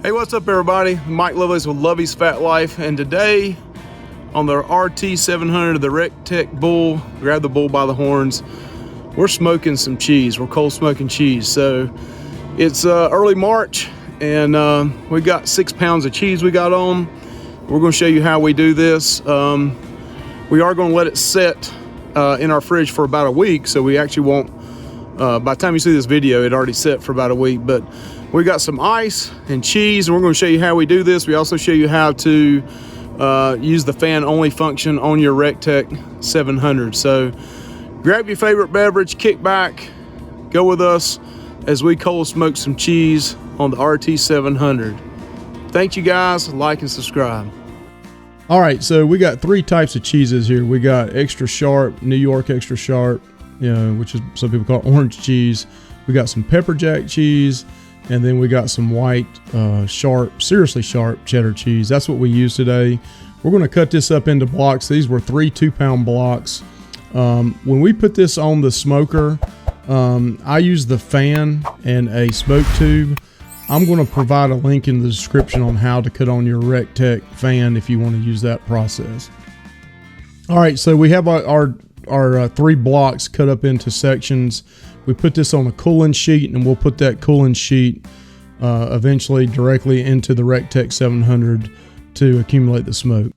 Hey, what's up everybody? Mike Lovelace with Lovey's Fat Life, and today on the RT700, the RecTech bull, grab the bull by the horns, we're smoking some cheese. We're cold smoking cheese. So it's early March, and we got 6 pounds of cheese we got on. We're going to show you how we do this. We are going to let it set in our fridge for about a week, so we actually won't, by the time you see this video, it already set for about a week. But we got some ice and cheese, and we're going to show you how we do this. We also show you how to use the fan only function on your RecTech 700. So grab your favorite beverage, kick back, go with us as we cold smoke some cheese on the RT700. Thank you guys, like and subscribe. All right, so we got 3 types of cheeses here. We got extra sharp, New York extra sharp, which is some people call orange cheese. We got some pepper jack cheese, and then we got some white, sharp, seriously sharp cheddar cheese. That's what we use today. We're going to cut this up into blocks. These were 3 2-pound blocks. When we put this on the smoker, I use the fan and a smoke tube. I'm going to provide a link in the description on how to cut on your RecTech fan if you want to use that process. All right, so we have our 3 blocks cut up into sections. We put this on a cooling sheet, and we'll put that cooling sheet eventually directly into the RecTech 700 to accumulate the smoke.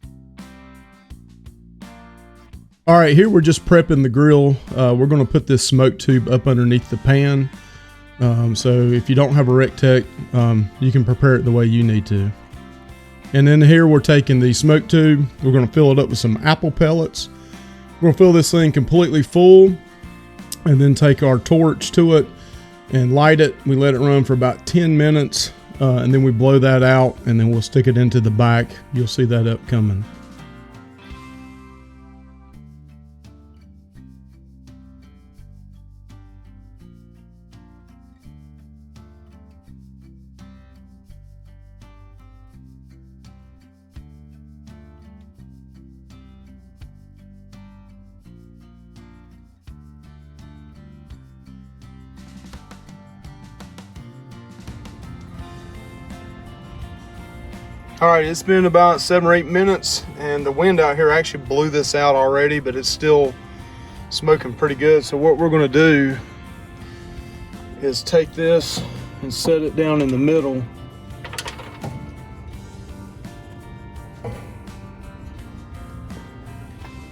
All right, here we're just prepping the grill. We're going to put this smoke tube up underneath the pan. So if you don't have a RecTech, you can prepare it the way you need to. And then here we're taking the smoke tube. We're going to fill it up with some apple pellets. We're going to fill this thing completely full, and then take our torch to it and light it. We let it run for about 10 minutes, and then we blow that out, and then we'll stick it into the back. You'll see that up coming. All right, it's been about 7 or 8 minutes, and the wind out here actually blew this out already, but it's still smoking pretty good. So what we're going to do is take this and set it down in the middle.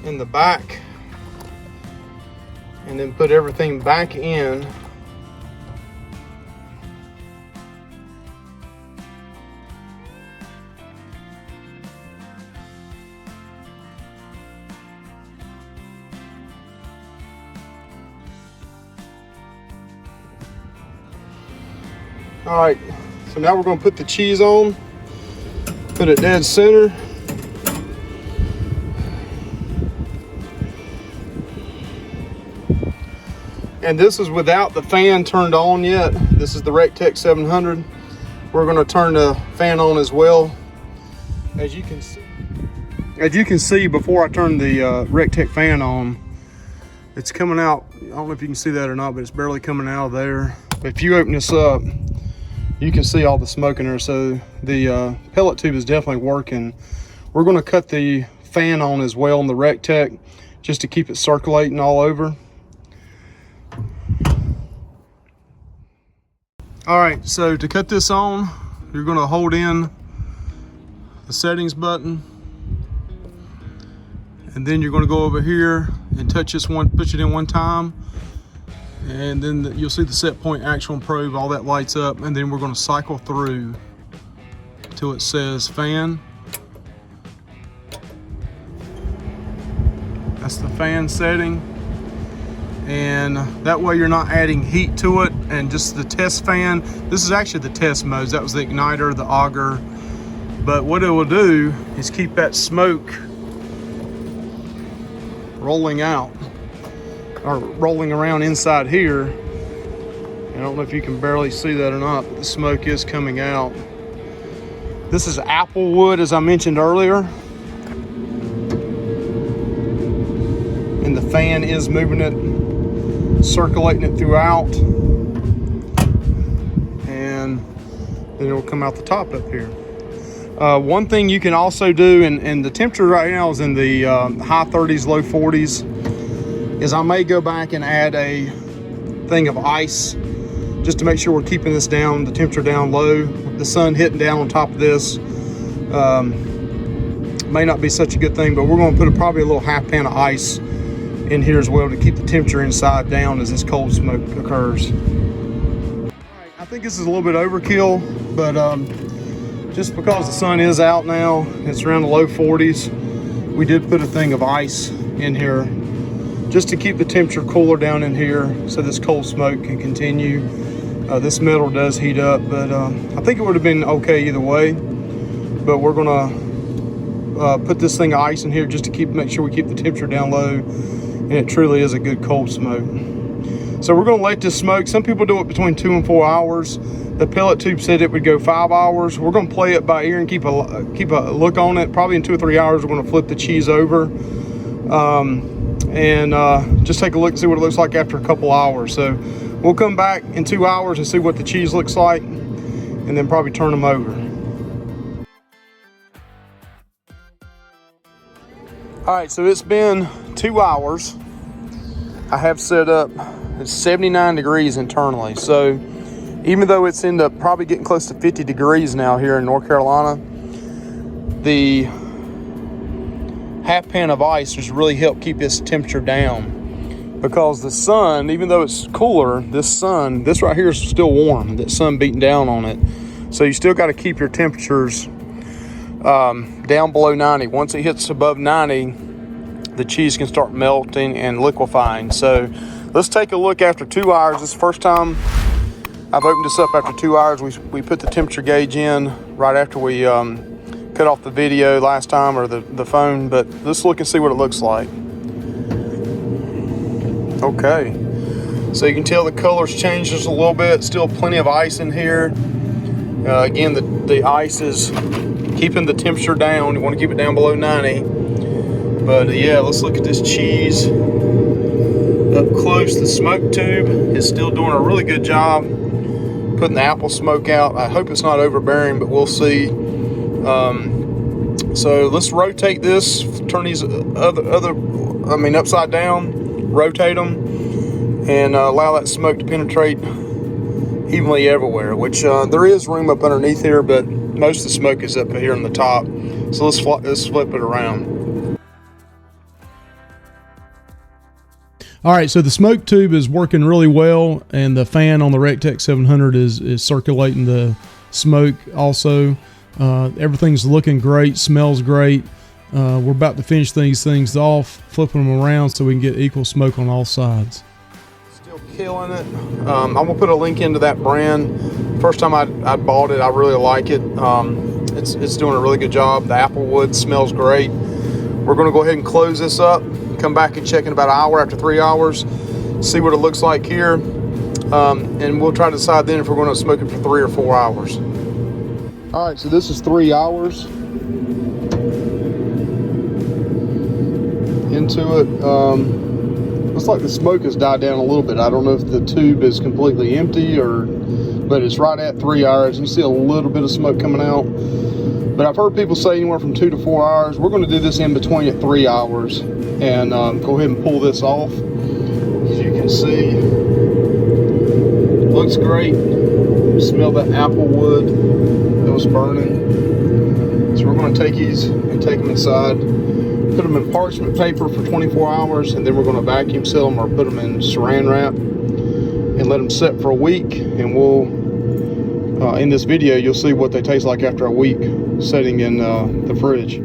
In the back, and then put everything back in. All right, so now we're going to put the cheese on, put it dead center. And this is without the fan turned on yet. This is the RecTech 700. We're going to turn the fan on as well. As you can see, before I turn the RecTech fan on, it's coming out. I don't know if you can see that or not, but it's barely coming out of there. If you open this up, you can see all the smoke in there. So the pellet tube is definitely working. We're going to cut the fan on as well in the RecTech, just to keep it circulating all over. All right, so to cut this on, you're going to hold in the settings button, and then you're going to go over here and touch this one, push it in one time, and then you'll see the set point, actual, and probe, all that lights up. And then we're going to cycle through till it says fan. That's the fan setting, and that way you're not adding heat to it. And just the test fan, this is actually the test modes. That was the igniter, the auger, but what it will do is keep that smoke rolling out, or rolling around inside here. I don't know if you can barely see that or not, but the smoke is coming out. This is apple wood, as I mentioned earlier, and the fan is moving it, circulating it throughout. And then it will come out the top up here. One thing you can also do, and the temperature right now is in the high 30s, low 40s, is I may go back and add a thing of ice just to make sure we're keeping this down, the temperature down low. The sun hitting down on top of this may not be such a good thing, but we're going to put probably a little half pan of ice in here as well to keep the temperature inside down as this cold smoke occurs. I think this is a little bit overkill, but just because the sun is out now, it's around the low 40s, we did put a thing of ice in here just to keep the temperature cooler down in here so this cold smoke can continue. This metal does heat up, but I think it would have been okay either way. But we're gonna put this thing of ice in here just to make sure we keep the temperature down low, and it truly is a good cold smoke. So we're gonna let this smoke. Some people do it between 2 and 4 hours. The pellet tube said it would go 5 hours. We're gonna play it by ear and keep a look on it. Probably in 2 or 3 hours, we're gonna flip the cheese over and just take a look and see what it looks like after a couple hours. So we'll come back in 2 hours and see what the cheese looks like, and then probably turn them over. All right, so it's been 2 hours. I have set up, it's 79 degrees internally. So even though it's ended up probably getting close to 50 degrees now here in North Carolina, the half pan of ice has really helped keep this temperature down, because the sun, even though it's cooler, this right here is still warm, that sun beating down on it. So you still got to keep your temperatures down below 90. Once it hits above 90, the cheese can start melting and liquefying. So let's take a look after 2 hours. This is the first time I've opened this up after 2 hours. We put the temperature gauge in right after we cut off the video last time, or the phone, but let's look and see what it looks like. Okay, so you can tell the color's changed just a little bit. Still plenty of ice in here. Again, the ice is keeping the temperature down. You want to keep it down below 90. But yeah, let's look at this cheese up close. The smoke tube is still doing a really good job putting the apple smoke out. I hope it's not overbearing, but we'll see. So let's rotate this, turn these upside down, rotate them, and allow that smoke to penetrate evenly everywhere, which there is room up underneath here, but most of the smoke is up here on the top. So let's flip it around. All right, so the smoke tube is working really well, and the fan on the RT700 is circulating the smoke also. Everything's looking great, smells great. We're about to finish these things off, flipping them around so we can get equal smoke on all sides. Still killing it. I'm gonna put a link into that brand. First time I bought it, I really like it. It's doing a really good job. The apple wood smells great. We're gonna go ahead and close this up, come back and check in about an hour after 3 hours, see what it looks like here, and we'll try to decide then if we're gonna smoke it for 3 or 4 hours. All right, so this is 3 hours into it. Looks like the smoke has died down a little bit. I don't know if the tube is completely empty but it's right at 3 hours. You see a little bit of smoke coming out. But I've heard people say anywhere from 2 to 4 hours. We're going to do this in between at 3 hours and go ahead and pull this off. As you can see, looks great. Smell that apple wood that was burning. So we're going to take these and take them inside, put them in parchment paper for 24 hours, and then we're going to vacuum seal them or put them in saran wrap and let them set for a week. And we'll in this video you'll see what they taste like after a week setting in the fridge.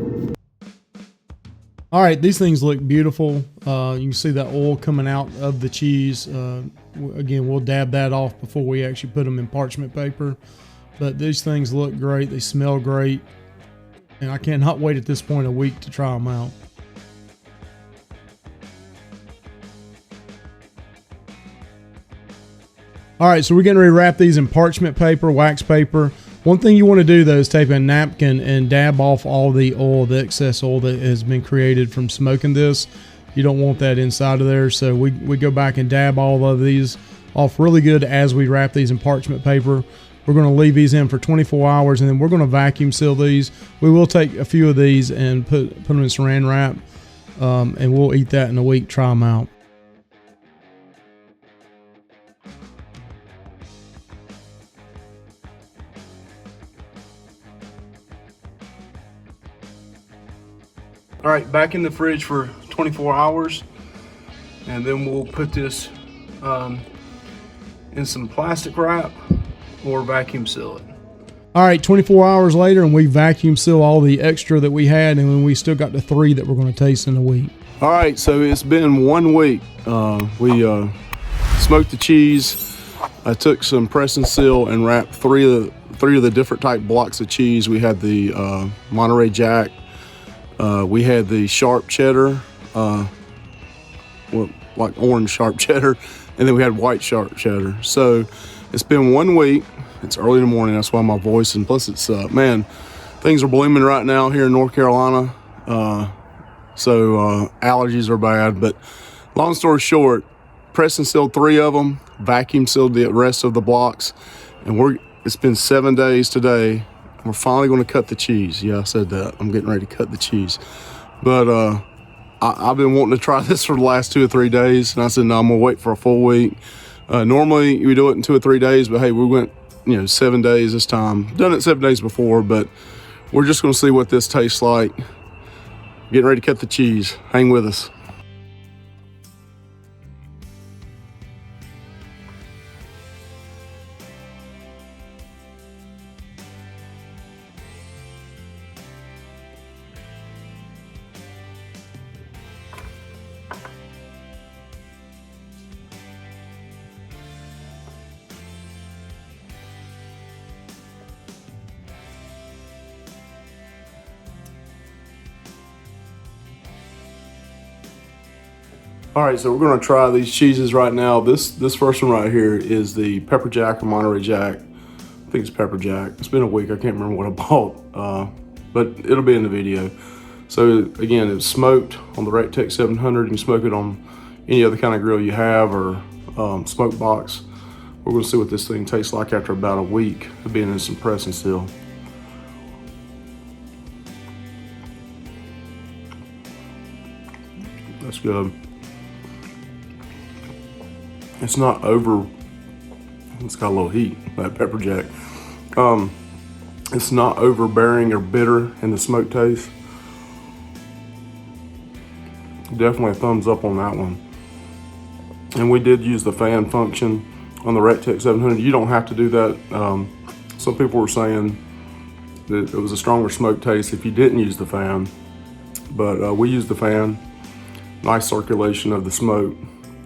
All right, these things look beautiful. You can see that oil coming out of the cheese. Again, we'll dab that off before we actually put them in parchment paper. But these things look great. They smell great. And I cannot wait at this point a week to try them out. All right, so we're getting ready to wrap these in parchment paper, wax paper. One thing you want to do though is take a napkin and dab off all the oil, the excess oil that has been created from smoking this. You don't want that inside of there. So we go back and dab all of these off really good as we wrap these in parchment paper. We're going to leave these in for 24 hours, and then we're going to vacuum seal these. We will take a few of these and put them in saran wrap, and we'll eat that in a week, try them out. All right, back in the fridge for 24 hours, and then we'll put this in some plastic wrap or vacuum seal it. All right, 24 hours later, and we vacuum seal all the extra that we had, and then we still got the 3 that we're going to taste in a week. All right, so it's been 1 week. We smoked the cheese. I took some press and seal and wrapped three of the different type blocks of cheese. We had the Monterey Jack. We had the sharp cheddar, like orange sharp cheddar, and then we had white sharp cheddar. So it's been 1 week. It's early in the morning. That's why my voice, and plus it's, man, things are blooming right now here in North Carolina. So allergies are bad, but long story short, press and sealed 3 of them, vacuum sealed the rest of the blocks, and it's been 7 days today. We're finally going to cut the cheese. Yeah, I said that. I'm getting ready to cut the cheese. But I've been wanting to try this for the last 2 or 3 days, and I said, no, I'm going to wait for a full week. Normally, we do it in 2 or 3 days, but hey, we went, 7 days this time. Done it 7 days before, but we're just going to see what this tastes like. Getting ready to cut the cheese. Hang with us. All right, so we're gonna try these cheeses right now. This first one right here is the Pepper Jack or Monterey Jack. I think it's Pepper Jack. It's been a week, I can't remember what I bought, but it'll be in the video. So again, it's smoked on the RT700. You can smoke it on any other kind of grill you have, or smoke box. We're gonna see what this thing tastes like after about a week of being in some press and seal. That's good. It's not it's got a little heat, that Pepper Jack. It's not overbearing or bitter in the smoke taste. Definitely a thumbs up on that one. And we did use the fan function on the RT700. You don't have to do that. Some people were saying that it was a stronger smoke taste if you didn't use the fan, but we used the fan. Nice circulation of the smoke,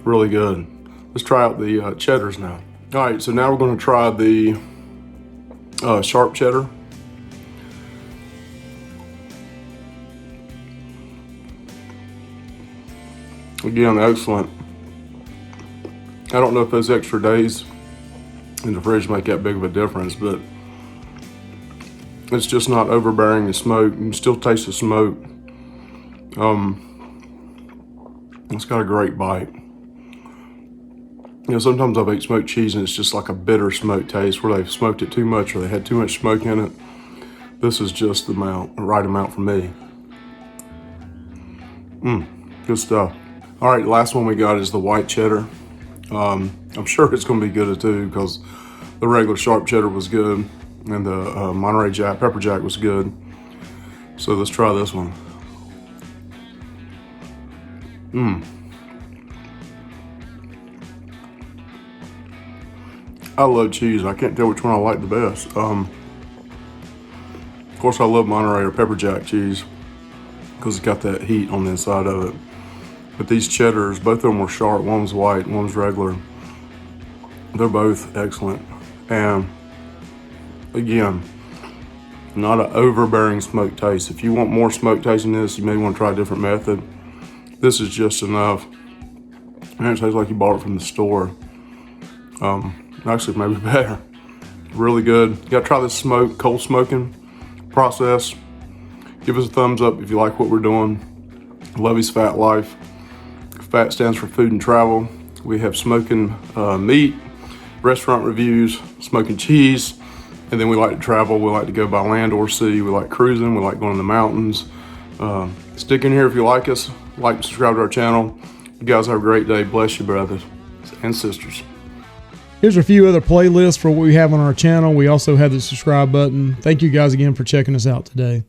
really good. Let's try out the cheddars now. All right, so now we're going to try the sharp cheddar. Again, excellent. I don't know if those extra days in the fridge make that big of a difference, but it's just not overbearing the smoke. You can still taste the smoke. It's got a great bite. Sometimes I've ate smoked cheese and it's just like a bitter smoke taste where they've smoked it too much or they had too much smoke in it. This is just the right amount for me. Good stuff. All right, the last one we got is the white cheddar. I'm sure it's gonna be good too, because the regular sharp cheddar was good and the Monterey Jack, Pepper Jack was good. So let's try this one. I love cheese. I can't tell which one I like the best. Of course, I love Monterey or Pepper Jack cheese because it's got that heat on the inside of it. But these cheddars, both of them were sharp. One was white, one was regular. They're both excellent. And again, not an overbearing smoke taste. If you want more smoke taste in this, you may want to try a different method. This is just enough. And it tastes like you bought it from the store. Actually, maybe better. Really good. You gotta try this cold smoking process. Give us a thumbs up if you like what we're doing. Lovey's Fat Life. FAT stands for food and travel. We have smoking meat, restaurant reviews, smoking cheese, And then we like to travel. We like to go by land or sea. We like cruising. We like going to the mountains. Stick in here if you like us. Like and subscribe to our channel. You guys have a great day. Bless you, brothers and sisters. Here's a few other playlists for what we have on our channel. We also have the subscribe button. Thank you guys again for checking us out today.